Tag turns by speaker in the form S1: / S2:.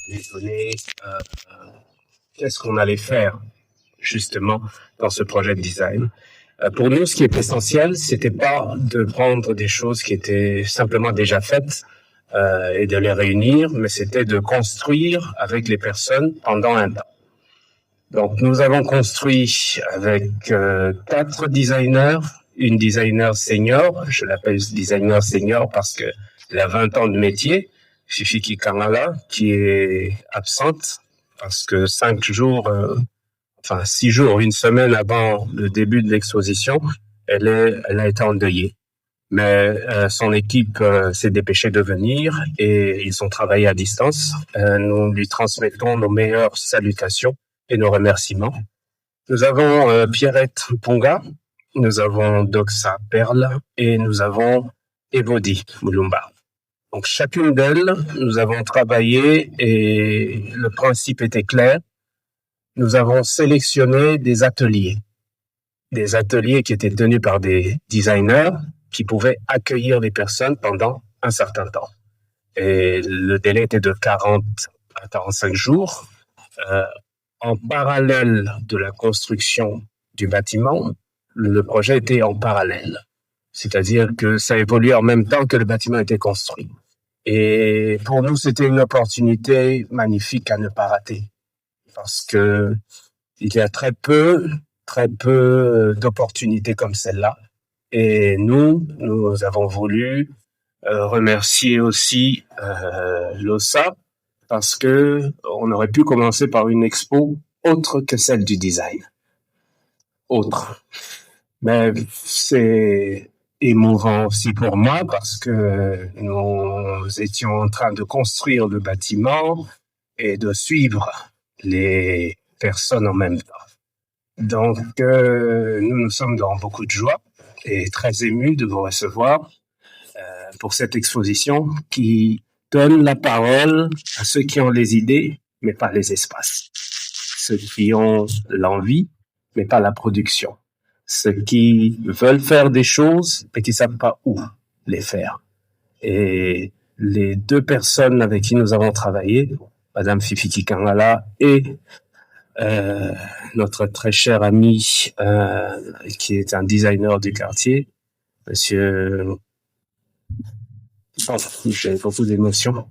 S1: lui donner qu'est-ce qu'on allait faire justement dans ce projet de design. Pour nous, ce qui est essentiel, c'était pas de prendre des choses qui étaient simplement déjà faites et de les réunir, mais c'était de construire avec les personnes pendant un temps. Donc, nous avons construit avec 4 designers, une designer senior, je l'appelle designer senior parce que elle a 20 ans de métier, Fifiki Kangala, qui est absente parce que 6 jours, une semaine avant le début de l'exposition, elle a été endeuillée. Mais son équipe s'est dépêchée de venir et ils ont travaillé à distance. Nous lui transmettons nos meilleures salutations et nos remerciements. Nous avons Pierrette Ponga, nous avons Doxa Perle et nous avons Evodi Mulumba. Donc chacune d'elles, nous avons travaillé et le principe était clair. Nous avons sélectionné des ateliers qui étaient tenus par des designers qui pouvaient accueillir les personnes pendant un certain temps. Et le délai était de 40 à 45 jours. En parallèle de la construction du bâtiment, le projet était en parallèle. C'est-à-dire que ça évoluait en même temps que le bâtiment était construit. Et pour nous, c'était une opportunité magnifique à ne pas rater. Parce que il y a très peu d'opportunités comme celle-là. Et nous avons voulu remercier aussi l'OSA parce que on aurait pu commencer par une expo autre que celle du design. Mais c'est émouvant aussi pour moi parce que nous étions en train de construire le bâtiment et de suivre les personnes en même temps. Donc, nous sommes dans beaucoup de joie et très émus de vous recevoir pour cette exposition qui donne la parole à ceux qui ont les idées, mais pas les espaces. Ceux qui ont l'envie, mais pas la production. Ceux qui veulent faire des choses, mais qui savent pas où les faire. Et les 2 personnes avec qui nous avons travaillé, Madame Fifiki Kangala et notre très cher ami qui est un designer du quartier, Monsieur... j'ai beaucoup d'émotions.